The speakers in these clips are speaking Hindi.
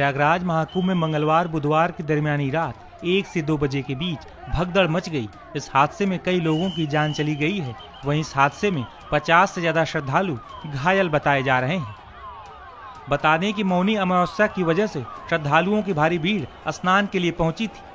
प्रयागराज महाकुंभ में मंगलवार बुधवार की दरमियानी रात 1 से 2 बजे के बीच भगदड़ मच गई। इस हादसे में कई लोगों की जान चली गई है। वहीं इस हादसे में 50 से ज्यादा श्रद्धालु घायल बताए जा रहे हैं। बता दें कि मौनी अमावस्या की वजह से श्रद्धालुओं की भारी भीड़ स्नान के लिए पहुंची थी।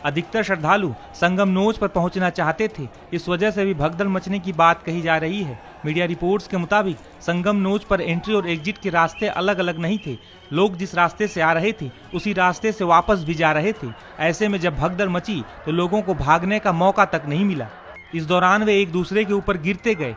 अधिकतर श्रद्धालु संगम नोच पर पहुंचना चाहते थे। इस वजह से भी भगदड़ मचने की बात कही जा रही है। मीडिया रिपोर्ट्स के मुताबिक संगम नोच पर एंट्री और एग्जिट के रास्ते अलग अलग नहीं थे। लोग जिस रास्ते से आ रहे थे उसी रास्ते से वापस भी जा रहे थे। ऐसे में जब भगदड़ मची तो लोगों को भागने का मौका तक नहीं मिला। इस दौरान वे एक दूसरे के ऊपर गिरते गए।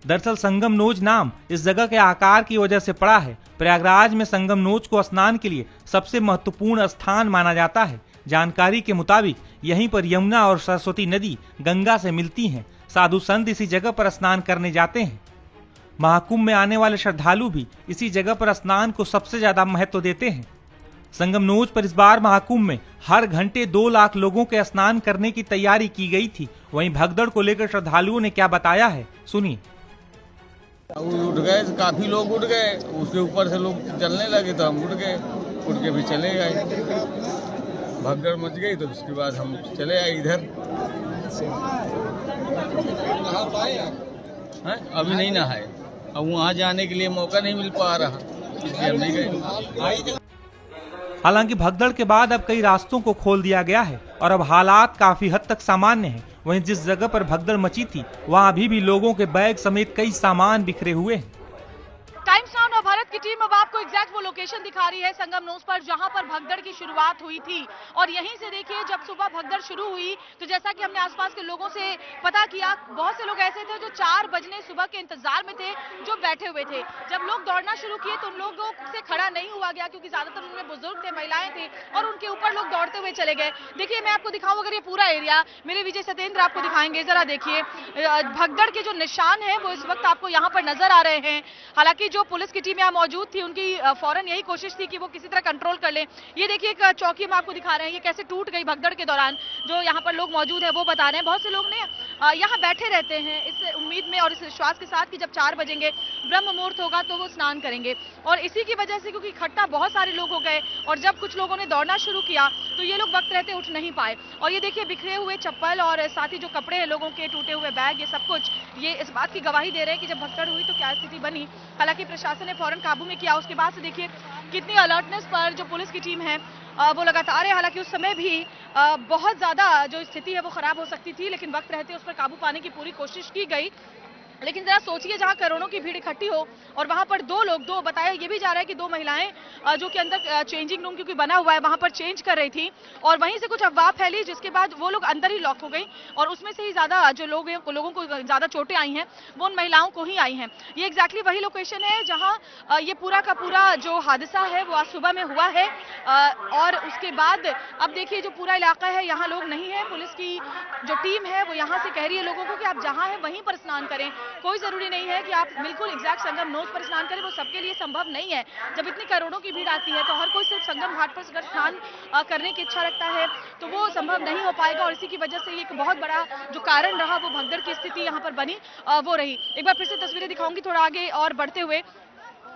दरअसल संगम नोच नाम इस जगह के आकार की वजह से पड़ा है। प्रयागराज में संगम नोच को स्नान के लिए सबसे महत्वपूर्ण स्थान माना जाता है। जानकारी के मुताबिक यहीं पर यमुना और सरस्वती नदी गंगा से मिलती हैं। साधु संत इसी जगह पर स्नान करने जाते हैं। महाकुंभ में आने वाले श्रद्धालु भी इसी जगह पर स्नान को सबसे ज्यादा महत्व देते हैं। संगम नोच पर इस बार महाकुंभ में हर घंटे 2 लाख लोगों के स्नान करने की तैयारी की गई थी। वहीं भगदड़ को लेकर श्रद्धालुओं ने क्या बताया है, सुनिए। उठ गए, काफी लोग उठ गए, उसके ऊपर से लोग चलने लगे तो हम उठ गए, उठ के भी चले गए। भगदड़ मच गई तो उसके बाद हम चले आए इधर। अभी नहीं नहाए, अब वहाँ जाने के लिए मौका नहीं मिल पा रहा, इसलिए हम नहीं गए। हालांकि भगदड़ के बाद अब कई रास्तों को खोल दिया गया है और अब हालात काफी हद तक सामान्य हैं। वहीं जिस जगह पर भगदड़ मची थी वहां अभी भी लोगों के बैग समेत कई सामान बिखरे हुए हैं। टाइम्स नाउ नव भारत की टीम अब आपको एग्जैक्ट वो लोकेशन दिखा रही है संगम नोच पर जहां पर भगदड़ की शुरुआत हुई थी। और यहीं से देखिए जब सुबह भगदड़ शुरू हुई तो जैसा कि हमने आसपास के लोगों से पता किया, बहुत से लोग ऐसे थे जो 4 बजने सुबह के इंतजार में थे, जो बैठे हुए थे। जब लोग दौड़ना शुरू किए तो उन लोगों से खड़ा नहीं हुआ गया क्योंकि ज्यादातर उनमें बुजुर्ग थे, महिलाएं थी और उनके ऊपर लोग दौड़ते हुए चले गए। देखिए मैं आपको दिखाऊं, अगर ये पूरा एरिया, मेरे विजय सत्येंद्र आपको दिखाएंगे, जरा देखिए भगदड़ के जो निशान है वो इस वक्त आपको यहाँ पर नजर आ रहे हैं। हालांकि जो पुलिस की टीम यहाँ मौजूद थी उनकी फौरन यही कोशिश थी कि वो किसी तरह कंट्रोल कर ले। ये देखिए एक चौकी हम आपको दिखा रहे हैं, ये कैसे टूट गई भगदड़ के दौरान। जो यहाँ पर लोग मौजूद हैं वो बता रहे हैं, बहुत से लोग ने यहाँ बैठे रहते हैं इस उम्मीद में और इस विश्वास के साथ कि जब 4 बजेंगे ब्रह्म मुहूर्त होगा तो वो स्नान करेंगे। और इसी की वजह से क्योंकि इकट्ठा बहुत सारे लोग हो गए और जब कुछ लोगों ने दौड़ना शुरू किया तो ये लोग वक्त रहते उठ नहीं पाए। और ये देखिए बिखरे हुए चप्पल और साथ ही जो कपड़े हैं लोगों के, टूटे हुए बैग, ये सब कुछ ये इस बात की गवाही दे रहे हैं कि जब भगदड़ हुई तो क्या स्थिति बनी। हालांकि प्रशासन ने फौरन काबू में किया। उसके बाद से देखिए कितनी अलर्टनेस पर जो पुलिस की टीम है वो लगातार है। हालांकि उस समय भी बहुत ज्यादा जो स्थिति है वो खराब हो सकती थी, लेकिन वक्त रहते उस पर काबू पाने की पूरी कोशिश की गई। लेकिन जरा सोचिए जहां करोड़ों की भीड़ इकट्ठी हो और वहां पर 2 लोग, बताया ये भी जा रहा है कि 2 महिलाएं जो कि अंदर चेंजिंग रूम क्योंकि बना हुआ है वहां पर चेंज कर रही थी और वहीं से कुछ अफवाह फैली जिसके बाद वो लोग अंदर ही लॉक हो गई और उसमें से ही ज्यादा जो लोगों को ज्यादा चोटें आई हैं वो उन महिलाओं को ही आई हैं। ये एग्जैक्टली वही लोकेशन है जहाँ ये पूरा का पूरा जो हादसा है वो आज सुबह में हुआ है। और उसके बाद अब देखिए जो पूरा इलाका है यहाँ लोग नहीं है। पुलिस की जो टीम है वो यहाँ से कह रही है लोगों को कि आप जहाँ है वहीं पर स्नान करें। कोई जरूरी नहीं है कि आप बिल्कुल एग्जैक्ट संगम नोच पर स्नान करें, वो सबके लिए संभव नहीं है। जब इतनी करोड़ों की भीड़ आती है तो हर कोई सिर्फ संगम घाट पर अगर स्नान करने की इच्छा रखता है तो वो संभव नहीं हो पाएगा। और इसी की वजह से एक बहुत बड़ा जो कारण रहा वो भगदड़ की स्थिति यहाँ पर बनी वो रही। एक बार फिर से तस्वीरें दिखाऊंगी थोड़ा आगे और बढ़ते हुए।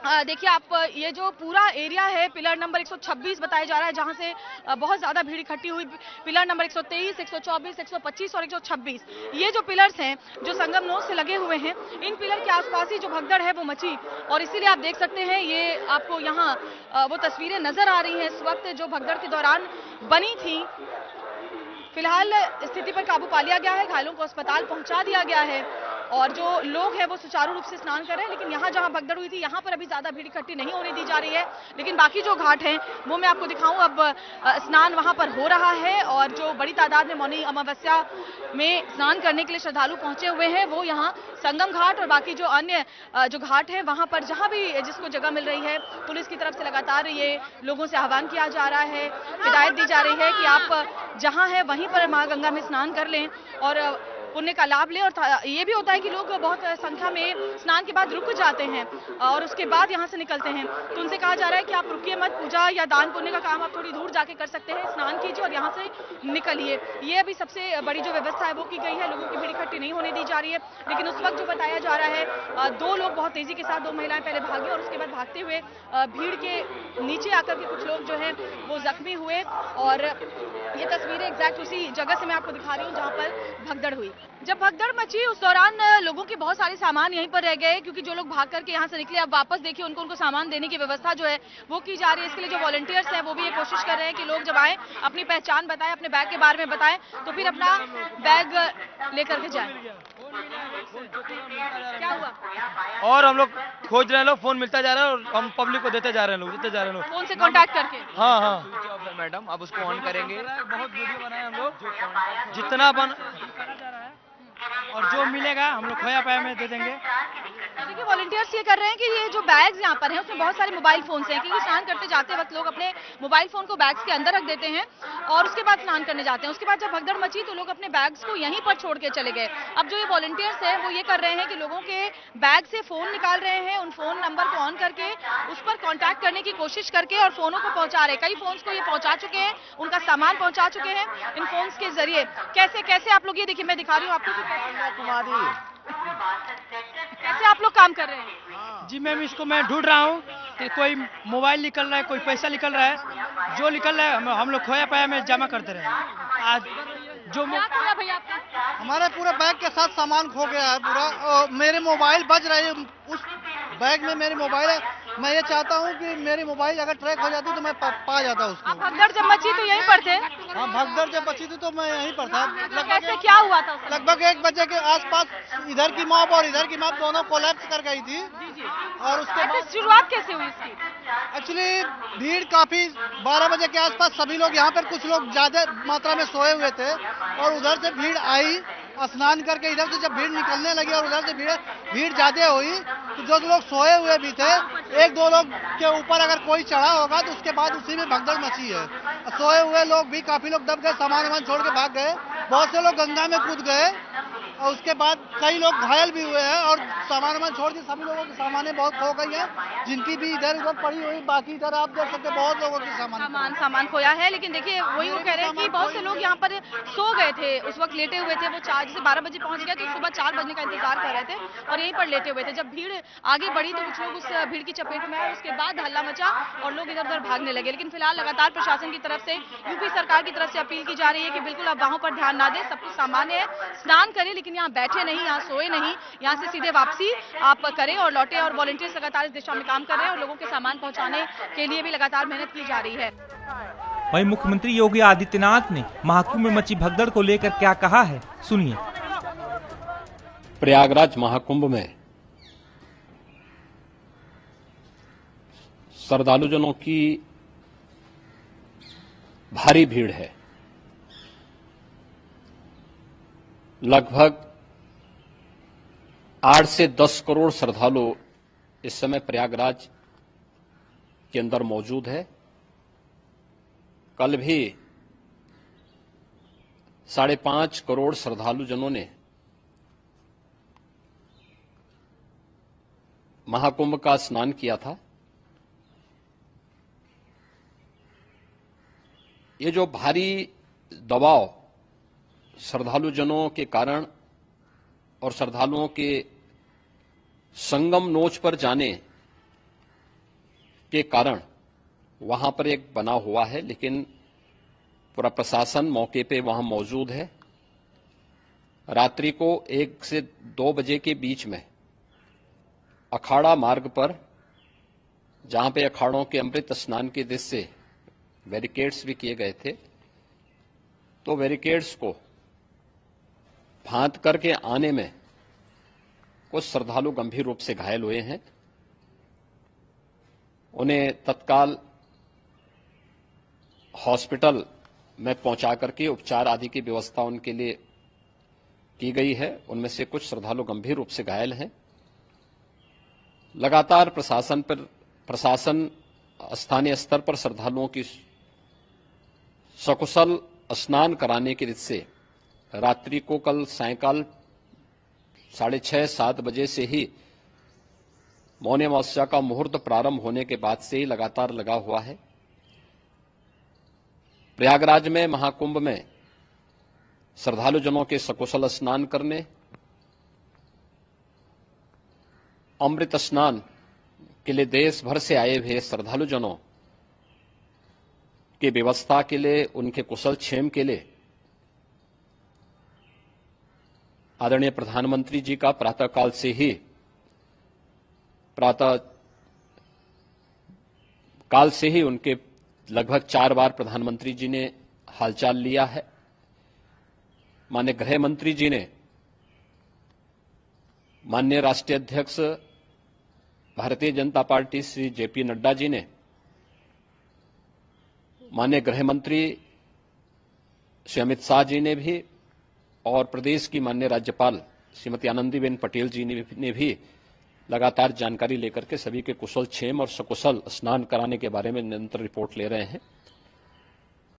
देखिए आप ये जो पूरा एरिया है पिलर नंबर 126 बताया जा रहा है जहां से बहुत ज्यादा भीड़ इकट्ठी हुई। पिलर नंबर 123, 124, 125 और 126 ये जो पिलर्स हैं जो संगम नोच से लगे हुए हैं, इन पिलर के आसपास ही जो भगदड़ है वो मची। और इसीलिए आप देख सकते हैं ये आपको यहाँ वो तस्वीरें नजर आ रही हैं इस वक्त जो भगदड़ के दौरान बनी थी। फिलहाल स्थिति पर काबू पा लिया गया है, घायलों को अस्पताल पहुंचा दिया गया है और जो लोग हैं वो सुचारू रूप से स्नान कर रहे हैं। लेकिन यहाँ जहाँ भगदड़ हुई थी यहाँ पर अभी ज्यादा भीड़ इकट्ठी नहीं होने दी जा रही है। लेकिन बाकी जो घाट हैं वो मैं आपको दिखाऊं, अब स्नान वहां पर हो रहा है और जो बड़ी तादाद में मौनी अमावस्या में स्नान करने के लिए श्रद्धालु पहुंचे हुए हैं वो यहाँ संगम घाट और बाकी जो अन्य जो घाट है वहां पर जहां भी जिसको जगह मिल रही है पुलिस की तरफ से लगातार ये लोगों से आह्वान किया जा रहा है, हिदायत दी जा रही है कि आप जहां है वहीं पर मां गंगा में स्नान कर लें। और पुण्य का लाभ लें। और ये भी होता है कि लोग बहुत संख्या में स्नान के बाद रुक जाते हैं और उसके बाद यहाँ से निकलते हैं, तो उनसे कहा जा रहा है कि आप रुकिए मत, पूजा या दान पुण्य का काम आप थोड़ी दूर जाके कर सकते हैं, स्नान कीजिए और यहाँ से निकलिए। ये अभी सबसे बड़ी जो व्यवस्था है वो की गई है, लोगों की भीड़ इकट्ठी नहीं होने दी जा रही है। लेकिन उस वक्त जो बताया जा रहा है, 2 लोग बहुत तेजी के साथ, 2 महिलाएं पहले भागी और उसके बाद भागते हुए भीड़ के नीचे आकर के कुछ लोग जो है वो जख्मी हुए। और ये तस्वीरें एग्जैक्ट उसी जगह से मैं आपको दिखा रही हूँ जहाँ पर भगदड़ हुई। जब भगदड़ मची उस दौरान लोगों के बहुत सारे सामान यहीं पर रह गए, क्योंकि जो लोग भाग करके यहाँ से निकले, अब वापस देखिए उनको सामान देने की व्यवस्था जो है वो की जा रही है। इसके लिए जो वॉलंटियर्स हैं वो भी ये कोशिश कर रहे हैं कि लोग जब आए अपनी पहचान बताएं, अपने बैग के बारे में बताएं, तो फिर अपना बैग लेकर के जाएं। क्या हुआ? और हम लोग खोज रहे हैं, लोग फोन मिलता जा रहा है और हम पब्लिक को देते जा रहे हैं, लोग देते जा रहे हैं लोग फोन से कांटेक्ट करके। हाँ हाँ मैडम, अब उसको ऑन करेंगे। बहुत वीडियो बनाए हम लोग, जितना बन और जो मिलेगा हम लोग खोया पाया में दे देंगे। देखिए वॉलंटियर्स ये कर रहे हैं कि ये जो बैग्स यहाँ पर हैं उसमें बहुत सारे मोबाइल फोन्स हैं, क्योंकि स्नान करते जाते वक्त लोग अपने मोबाइल फोन को बैग्स के अंदर रख देते हैं और उसके बाद स्नान करने जाते हैं। उसके बाद जब भगदड़ मची तो लोग अपने बैग्स को यहीं पर छोड़ के चले गए। अब जो ये वॉलंटियर्स हैं वो ये कर रहे हैं कि लोगों के बैग से फोन निकाल रहे हैं, उन फोन नंबर को ऑन करके उस पर कॉन्टैक्ट करने की कोशिश करके और फोनों को पहुंचा रहे हैं। कई फोन्स को ये पहुंचा चुके हैं, उनका सामान पहुंचा चुके हैं इन फोन्स के जरिए। कैसे कैसे आप लोग, ये देखिए मैं दिखा रही हूँ आपको, कैसे आप लोग काम कर रहे हैं? जी मैम, इसको मैं ढूंढ रहा हूँ कि कोई मोबाइल निकल रहा है, कोई पैसा निकल रहा है, जो निकल रहा है हम लोग खोया पाया में जमा करते रहे। आज जो क्या खोया भैया आपका? हमारे पूरे बैग के साथ सामान खो गया है पूरा, और मेरे मोबाइल बज रहे हैं, उस बैग में मेरी मोबाइल है। मैं ये चाहता हूँ कि मेरी मोबाइल अगर ट्रैक हो जाती तो मैं पा जाता उसको। आप भगदड़ जब मची तो यहीं पर थे? हाँ, भगदड़ जब बची थी तो मैं यहीं पर था। कैसे क्या हुआ था? लगभग 1 बजे के आसपास इधर की मॉब और इधर की मॉब दोनों कोलैप्स कर गई थी। और उसके बाद शुरुआत कैसे हुई इसकी? एक्चुअली भीड़ काफी 12 बजे के आसपास सभी लोग यहाँ पर, कुछ लोग ज्यादा मात्रा में सोए हुए थे और उधर से भीड़ आई, स्नान करके इधर से जब भीड़ निकलने लगी और उधर से भीड़ ज्यादा हुई तो जो लोग सोए हुए भी थे, 1-2 लोग के ऊपर अगर कोई चढ़ा होगा तो उसके बाद उसी में भगदड़ मची है। सोए हुए लोग भी काफी लोग दब गए, सामान छोड़ के भाग गए, बहुत से लोग गंगा में कूद गए और उसके बाद कई लोग घायल भी हुए हैं और सामान छोड़ के सभी लोगों की सामानें बहुत खो गई हैं, जिनकी भी इधर उधर पड़ी हुई, बाकी इधर आप देख सकते हैं बहुत लोगों की सामान खोया है। लेकिन देखिए वही वो कह रहे हैं कि बहुत से लोग यहाँ पर सो गए थे, उस वक्त लेटे हुए थे। वो 4 से 12 बजे पहुंच गए तो सुबह 4 बजने का इंतजार कर रहे थे और यहीं पर लेटे हुए थे। जब भीड़ आगे बढ़ी तो कुछ लोग उस भीड़ की चपेट में आए, उसके बाद हल्ला मचा और लोग इधर उधर भागने लगे। लेकिन फिलहाल लगातार प्रशासन की तरफ से, यूपी सरकार की तरफ से अपील की जा रही है कि बिल्कुल आप वहां पर ध्यान ना दें, सब कुछ सामान्य है, स्नान करें लेकिन यहाँ बैठे नहीं, यहाँ सोए नहीं, यहाँ से सीधे वापसी आप करें और लौटे। और वॉलंटियर्स लगातार इस दिशा में काम कर रहे हैं और लोगों के सामान पहुंचाने के लिए भी लगातार मेहनत की जा रही है। वहीं मुख्यमंत्री योगी आदित्यनाथ ने महाकुंभ में मची भगदड़ को लेकर क्या कहा है, सुनिए। प्रयागराज महाकुंभ में श्रद्धालुजनों की भारी भीड़ है। लगभग 8 से 10 करोड़ श्रद्धालु इस समय प्रयागराज के अंदर मौजूद है। कल भी 5.5 करोड़ श्रद्धालुजनों ने महाकुंभ का स्नान किया था। ये जो भारी दबाव श्रद्धालुजनों के कारण और श्रद्धालुओं के संगम नोच पर जाने के कारण वहां पर एक बना हुआ है, लेकिन पूरा प्रशासन मौके पे वहां मौजूद है। रात्रि को 1 से 2 बजे के बीच में अखाड़ा मार्ग पर, जहां पे अखाड़ों के अमृत स्नान के दृश्य से बैरिकेड्स भी किए गए थे, तो बैरिकेड्स को फांद करके आने में कुछ श्रद्धालु गंभीर रूप से घायल हुए हैं। उन्हें तत्काल हॉस्पिटल में पहुंचा करके उपचार आदि की व्यवस्था उनके लिए की गई है। उनमें से कुछ श्रद्धालु गंभीर रूप से घायल हैं। लगातार प्रशासन स्थानीय स्तर पर श्रद्धालुओं की सकुशल स्नान कराने के दृष्टि से रात्रि को कल सायंकाल 6:30-7 बजे से ही मौनी अमावस्या का मुहूर्त प्रारंभ होने के बाद से ही लगातार लगा हुआ है। प्रयागराज में महाकुंभ में श्रद्धालुजनों के सकुशल स्नान करने, अमृत स्नान के लिए देश भर से आए हुए श्रद्धालुजनों की व्यवस्था के लिए, उनके कुशल क्षेम के लिए आदरणीय प्रधानमंत्री जी का प्रातःकाल से ही उनके लगभग 4 बार प्रधानमंत्री जी ने हालचाल लिया है। माननीय गृह मंत्री जी ने, माननीय राष्ट्रीय अध्यक्ष भारतीय जनता पार्टी श्री जेपी नड्डा जी ने, माननीय गृह मंत्री श्री अमित शाह जी ने भी और प्रदेश की माननीय राज्यपाल श्रीमती आनंदीबेन पटेल जी ने भी लगातार जानकारी लेकर के सभी के कुशल क्षेम और सकुशल स्नान कराने के बारे में निरंतर रिपोर्ट ले रहे हैं।